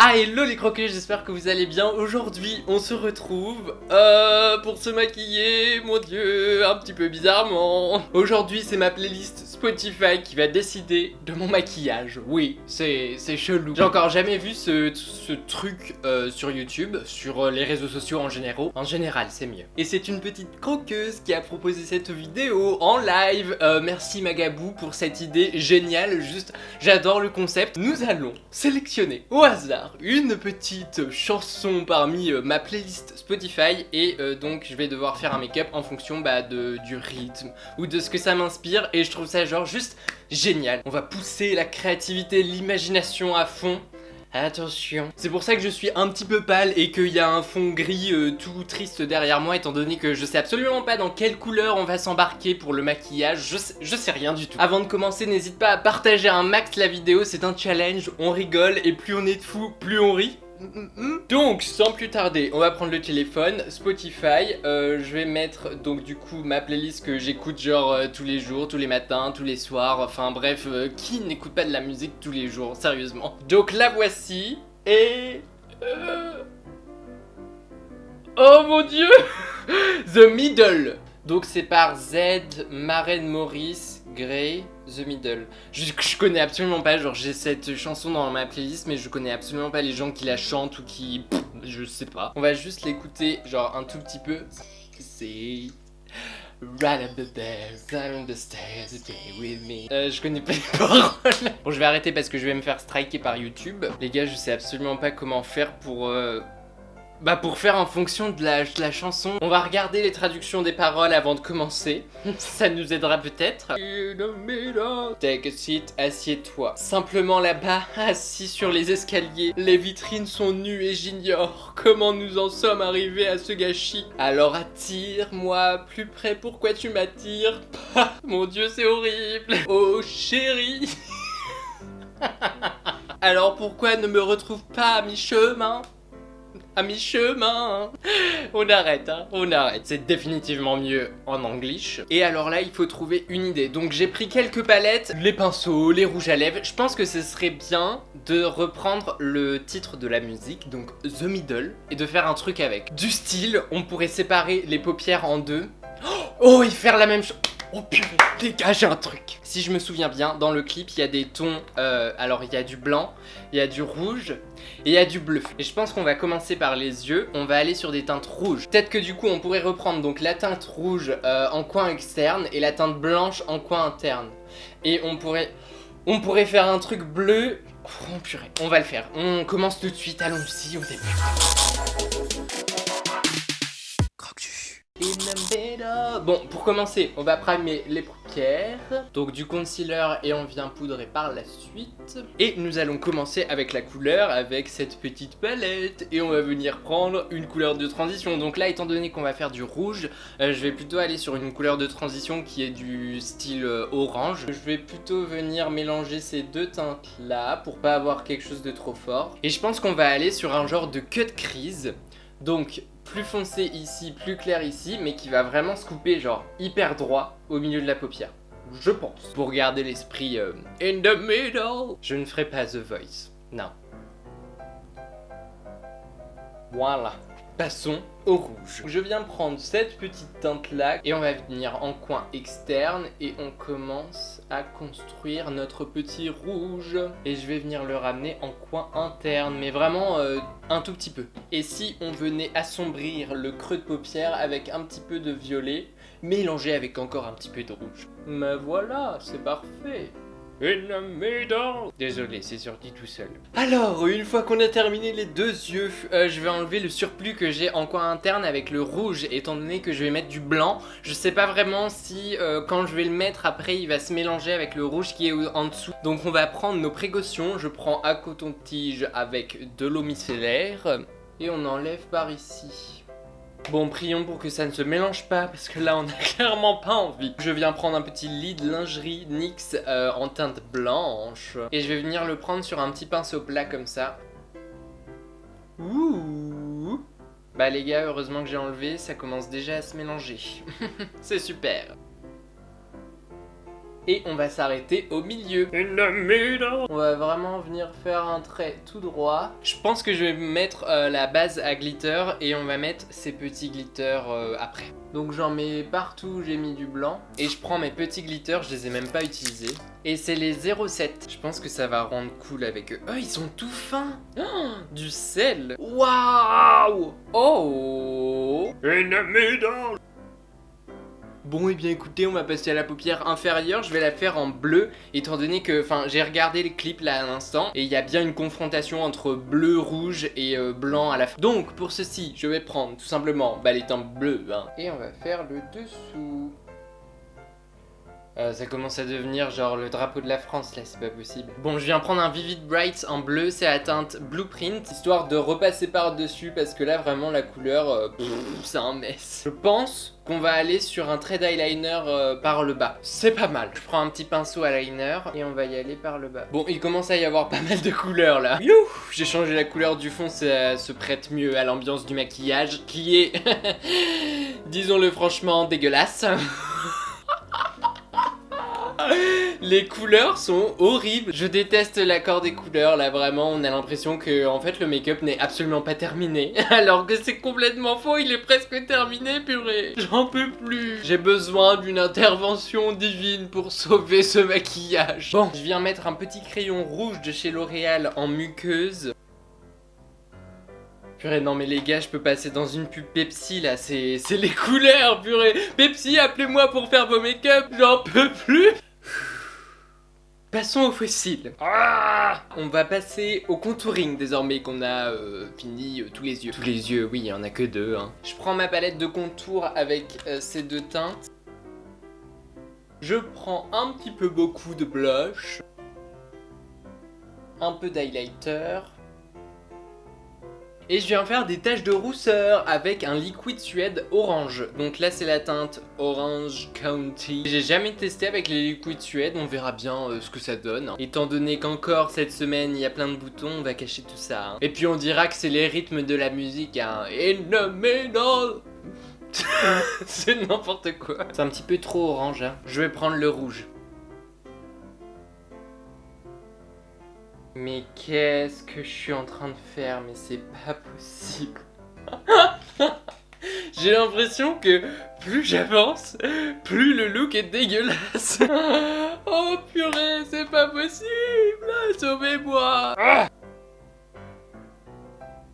Ah hello les croquets, j'espère que vous allez bien. Aujourd'hui on se retrouve pour se maquiller, mon dieu, un petit peu bizarrement. Aujourd'hui c'est ma playlist Spotify qui va décider de mon maquillage. Oui, c'est chelou. J'ai encore jamais vu ce truc sur YouTube, sur les réseaux sociaux en général. En général c'est mieux. Et c'est une petite croqueuse qui a proposé cette vidéo en live. Merci Magabou pour cette idée géniale, juste j'adore le concept. Nous allons sélectionner au hasard une petite chanson parmi ma playlist Spotify et donc je vais devoir faire un make-up en fonction du rythme ou de ce que ça m'inspire et je trouve ça genre juste génial. On va pousser la créativité, l'imagination à fond. Attention. C'est pour ça que je suis un petit peu pâle et qu'il y a un fond gris tout triste derrière moi étant donné que je sais absolument pas dans quelle couleur on va s'embarquer pour le maquillage, je sais rien du tout. Avant de commencer, n'hésite pas à partager un max la vidéo, c'est un challenge, on rigole et plus on est de fous, plus on rit. Donc sans plus tarder, on va prendre le téléphone, Spotify, je vais mettre donc du coup ma playlist que j'écoute genre tous les jours, tous les matins, tous les soirs, enfin bref, qui n'écoute pas de la musique tous les jours, sérieusement. Donc la voici, et... Oh mon dieu The Middle. Donc c'est par Z, Maren Morris, Grey, The Middle. Je connais absolument pas, genre j'ai cette chanson dans ma playlist mais je connais absolument pas les gens qui la chantent ou qui... je sais pas. On va juste l'écouter genre un tout petit peu. C'est... Right up the stairs, down the stairs, stay with me. Je connais pas les paroles. Bon, je vais arrêter parce que je vais me faire striker par YouTube. Les gars, je sais absolument pas comment faire pour faire en fonction de la chanson. On va regarder les traductions des paroles avant de commencer. Ça nous aidera peut-être. Take a seat, assieds-toi. Simplement là-bas, assis sur les escaliers. Les vitrines sont nues et j'ignore comment nous en sommes arrivés à ce gâchis. Alors attire-moi plus près, pourquoi tu m'attires? Mon dieu, c'est horrible. Oh chérie. Alors pourquoi ne me retrouve pas à mi-chemin? À mi-chemin. On arrête, hein, on arrête. C'est définitivement mieux en anglish. Et alors là, il faut trouver une idée. Donc j'ai pris quelques palettes, les pinceaux, les rouges à lèvres. Je pense que ce serait bien de reprendre le titre de la musique, donc The Middle, et de faire un truc avec. Du style, on pourrait séparer les paupières en deux. Oh, et faire la même chose. Oh purée, les gars, j'ai un truc. Si je me souviens bien, dans le clip, il y a des tons, alors il y a du blanc, il y a du rouge et il y a du bleu. Et je pense qu'on va commencer par les yeux, on va aller sur des teintes rouges. Peut-être que du coup, on pourrait reprendre donc la teinte rouge en coin externe et la teinte blanche en coin interne. Et on pourrait faire un truc bleu. Oh purée, on va le faire. On commence tout de suite, allons-y, au début. Bon, pour commencer, on va primer les paupières, donc du concealer et on vient poudrer par la suite. Et nous allons commencer avec la couleur, avec cette petite palette, et on va venir prendre une couleur de transition. Donc là, étant donné qu'on va faire du rouge, je vais plutôt aller sur une couleur de transition qui est du style orange. Je vais plutôt venir mélanger ces deux teintes là, pour pas avoir quelque chose de trop fort. Et je pense qu'on va aller sur un genre de cut crease, donc plus foncé ici, plus clair ici, mais qui va vraiment se couper genre hyper droit au milieu de la paupière. Je pense. Pour garder l'esprit in the middle. Je ne ferai pas The Voice. Non. Voilà. Passons au rouge. Je viens prendre cette petite teinte là et on va venir en coin externe et on commence à construire notre petit rouge. Et je vais venir le ramener en coin interne, mais vraiment un tout petit peu. Et si on venait assombrir le creux de paupière avec un petit peu de violet, mélangé avec encore un petit peu de rouge. Mais voilà, c'est parfait. In the middle. Désolé, c'est sorti tout seul. Alors, une fois qu'on a terminé les deux yeux, je vais enlever le surplus que j'ai en coin interne avec le rouge, étant donné que je vais mettre du blanc. Je sais pas vraiment si quand je vais le mettre après, il va se mélanger avec le rouge qui est en dessous. Donc on va prendre nos précautions. Je prends un coton-tige avec de l'eau micellaire et on enlève par ici. Bon, prions pour que ça ne se mélange pas, parce que là, on n'a clairement pas envie. Je viens prendre un petit lit de lingerie NYX en teinte blanche. Et je vais venir le prendre sur un petit pinceau plat comme ça. Ouh. Bah les gars, heureusement que j'ai enlevé, ça commence déjà à se mélanger. C'est super. Et on va s'arrêter au milieu. In the middle. On va vraiment venir faire un trait tout droit. Je pense que je vais mettre la base à glitter et on va mettre ces petits glitters après. Donc j'en mets partout, j'ai mis du blanc. Et je prends mes petits glitters, je les ai même pas utilisés. Et c'est les 07. Je pense que ça va rendre cool avec eux. Oh, ils sont tout fins. Oh, du sel. Waouh. Oh. In the middle. Bon, et bien écoutez, on va passer à la paupière inférieure. Je vais la faire en bleu, étant donné que, j'ai regardé les clips là à l'instant, et il y a bien une confrontation entre bleu, rouge et blanc à la fin. Donc, pour ceci, je vais prendre tout simplement les teintes bleues, et on va faire le dessous. Ça commence à devenir genre le drapeau de la France là, c'est pas possible. Bon, je viens prendre un Vivid Bright en bleu, c'est la teinte Blueprint, histoire de repasser par-dessus parce que là vraiment la couleur, c'est un mess. Je pense qu'on va aller sur un trait d'eyeliner par le bas. C'est pas mal. Je prends un petit pinceau à eyeliner et on va y aller par le bas. Bon, il commence à y avoir pas mal de couleurs là. Youh, j'ai changé la couleur du fond, ça se prête mieux à l'ambiance du maquillage qui est, disons-le franchement, dégueulasse. Les couleurs sont horribles. Je déteste l'accord des couleurs là, vraiment on a l'impression que en fait le make-up n'est absolument pas terminé. Alors que c'est complètement faux, il est presque terminé, purée. J'en peux plus. J'ai besoin d'une intervention divine pour sauver ce maquillage. Bon, je viens mettre un petit crayon rouge de chez L'Oréal en muqueuse. Purée, non mais les gars, je peux passer dans une pub Pepsi là, c'est les couleurs, purée. Pepsi, appelez-moi pour faire vos make-up, j'en peux plus. Passons aux fossiles. On va passer au contouring désormais qu'on a fini tous les yeux. Tous les yeux, oui, il n'y en a que deux. Je prends ma palette de contour avec ces deux teintes. Je prends un petit peu beaucoup de blush. Un peu d'highlighter. Et je viens faire des taches de rousseur avec un liquide suède orange. Donc là c'est la teinte Orange County. J'ai jamais testé avec les liquides suède, on verra bien ce que ça donne. Étant donné qu'encore cette semaine il y a plein de boutons, on va cacher tout ça. Et puis on dira que c'est les rythmes de la musique. In the middle. C'est n'importe quoi. C'est un petit peu trop orange. Je vais prendre le rouge. Mais qu'est-ce que je suis en train de faire? Mais c'est pas possible. J'ai l'impression que plus j'avance, plus le look est dégueulasse. Oh purée, c'est pas possible. Sauvez-moi.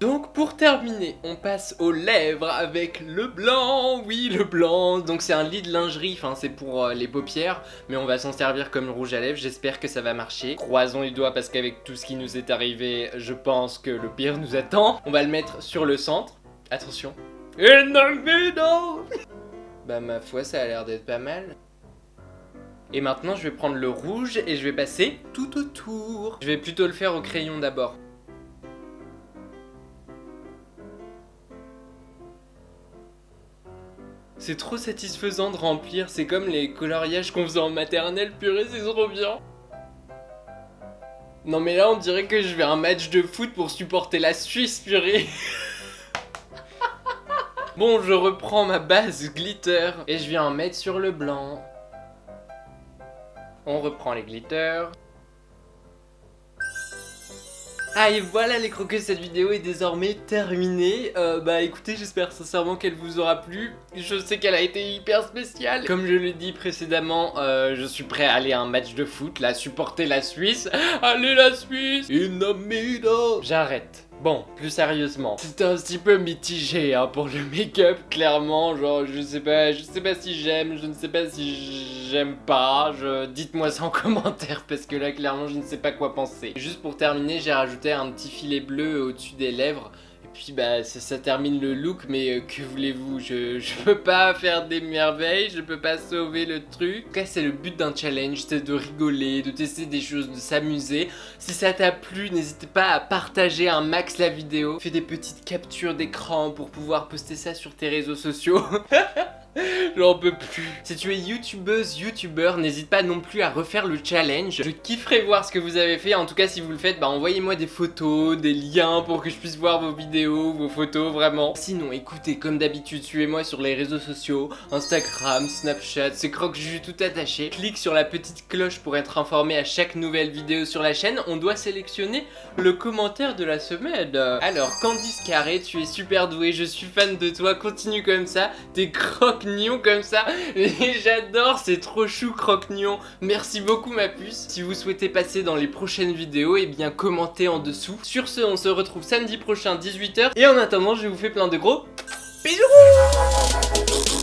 Donc pour terminer, on passe aux lèvres avec le blanc, oui le blanc, donc c'est un lit de lingerie, c'est pour les paupières, mais on va s'en servir comme rouge à lèvres, j'espère que ça va marcher. Croisons les doigts parce qu'avec tout ce qui nous est arrivé, je pense que le pire nous attend. On va le mettre sur le centre, attention. In the middle. Bah ma foi ça a l'air d'être pas mal. Et maintenant je vais prendre le rouge et je vais passer tout autour. Je vais plutôt le faire au crayon d'abord. C'est trop satisfaisant de remplir, c'est comme les coloriages qu'on faisait en maternelle, purée, c'est trop bien. Non mais là on dirait que je vais à un match de foot pour supporter la Suisse, purée. Bon, je reprends ma base glitter et je viens en mettre sur le blanc. On reprend les glitters. Ah et voilà les croqueux, cette vidéo est désormais terminée. Bah écoutez, j'espère sincèrement qu'elle vous aura plu. Je sais qu'elle a été hyper spéciale. Comme je l'ai dit précédemment, je suis prêt à aller à un match de foot, là, supporter la Suisse. Allez la Suisse, in the middle. J'arrête. Bon, plus sérieusement, c'était un petit peu mitigé pour le make-up, clairement, genre je sais pas si j'aime, je ne sais pas si j'aime pas, dites-moi ça en commentaire parce que là clairement je ne sais pas quoi penser. Juste pour terminer, j'ai rajouté un petit filet bleu au-dessus des lèvres. Puis bah ça termine le look, mais que voulez-vous, je peux pas faire des merveilles, je peux pas sauver le truc. En tout cas c'est le but d'un challenge, c'est de rigoler, de tester des choses, de s'amuser. Si ça t'a plu, n'hésitez pas à partager un max la vidéo. Fais des petites captures d'écran pour pouvoir poster ça sur tes réseaux sociaux. J'en peux plus. Si tu es youtubeuse, youtubeur, n'hésite pas non plus à refaire le challenge. Je kifferais voir ce que vous avez fait. En tout cas, si vous le faites, bah envoyez-moi des photos, des liens pour que je puisse voir vos vidéos, vos photos, vraiment. Sinon, écoutez, comme d'habitude, suivez-moi sur les réseaux sociaux, Instagram, Snapchat, c'est Croque-Juju tout attaché. Clique sur la petite cloche pour être informé à chaque nouvelle vidéo sur la chaîne. On doit sélectionner le commentaire de la semaine. Alors, Candice Carré, tu es super doué, je suis fan de toi, continue comme ça. T'es croque-gnon comme ça, et j'adore, c'est trop chou croque-gnon. Merci beaucoup ma puce. Si vous souhaitez passer dans les prochaines vidéos, et bien commentez en dessous. Sur ce, on se retrouve samedi prochain 18 h, et en attendant, je vous fais plein de gros bisous.